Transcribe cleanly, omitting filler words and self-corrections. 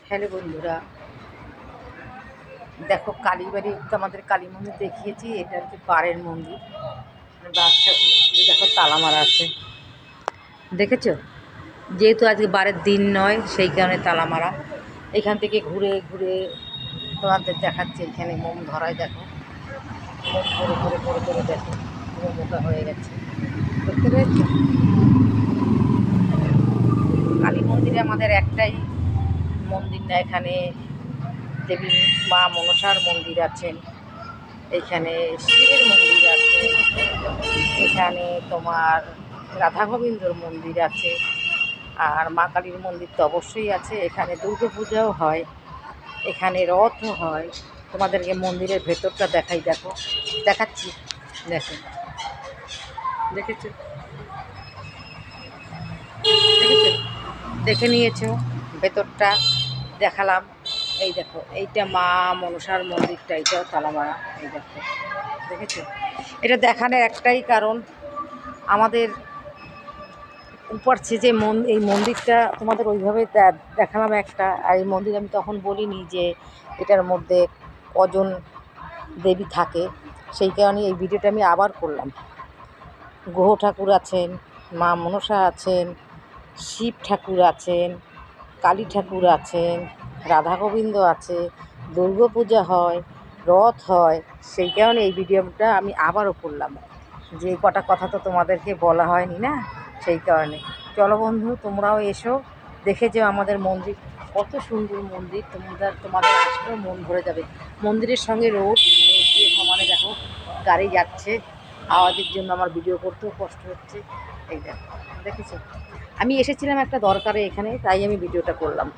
Hello বন্ধুরা, দেখো কালীবাড়ি তো আমাদের কালী মন্দির দেখিয়েছি। এটা হচ্ছে পাড়ের মন্দির, বাচ্চা দেখো তালা মারা আছে, দেখেছো? যেহেতু আজকে বারের দিন নয় সেই কারণে তালা মারা। এখান থেকে ঘুরে ঘুরে তোমাদের দেখাচ্ছে। এখানে মোম ধরায়, দেখো মোম করে করে করে করে দেখো মোম মোটা হয়ে গেছে, দেখতে পেয়েছো? কালী মন্দিরে আমাদের একটাই মন্দির না, এখানে দেবী মা মনসার মন্দির আছেন, এখানে শিবের মন্দির আছে, এখানে তোমার রাধা গোবিন্দর মন্দির আছে, আর মা কালীর মন্দির তো অবশ্যই আছে। এখানে দুর্গা পূজাও হয়, এখানে রথও হয়। তোমাদেরকে মন্দিরের ভেতরটা দেখাই, দেখো দেখাচ্ছি, দেখো দেখেছো দেখেছো দেখে নিয়েছো ভেতরটা দেখালাম। এই দেখো, এইটা মা মনসার মন্দিরটা, এইটাও তালামারা। এই দেখো, দেখেছো? এটা দেখানোর একটাই কারণ, আমাদের উপারছে যে এই মন্দিরটা তোমাদের ওইভাবে দেখালাম একটা। আর এই মন্দির আমি তখন বলিনি যে এটার মধ্যে কজন দেবী থাকে, সেই কারণে এই ভিডিওটা আমি আবার করলাম। গ্রহ ঠাকুর আছেন, মা মনসা আছেন, শিব ঠাকুর আছেন, কালী ঠাকুর আছেন, রাধা গোবিন্দ আছে, দুর্গা পূজা হয়, রথ হয়। সেই কারণে এই ভিডিওটা আমি আবারও করলাম, যে কটা কথা তো তোমাদেরকে বলা হয়নি না, সেই কারণে। চলো বন্ধু, তোমরাও এসো, দেখে যাও আমাদের মন্দির, কত সুন্দর মন্দির। তোমাদের আসলেও মন ভরে যাবে। মন্দিরের সঙ্গে রোড দিয়ে সমানে দেখো গাড়ি যাচ্ছে, আওয়াজের জন্য আমার ভিডিও করতেও কষ্ট হচ্ছে। এই দেখো, দেখেছো? আমি এসেছিলাম একটা দরকারে এখানে, তাই আমি ভিডিওটা করলাম।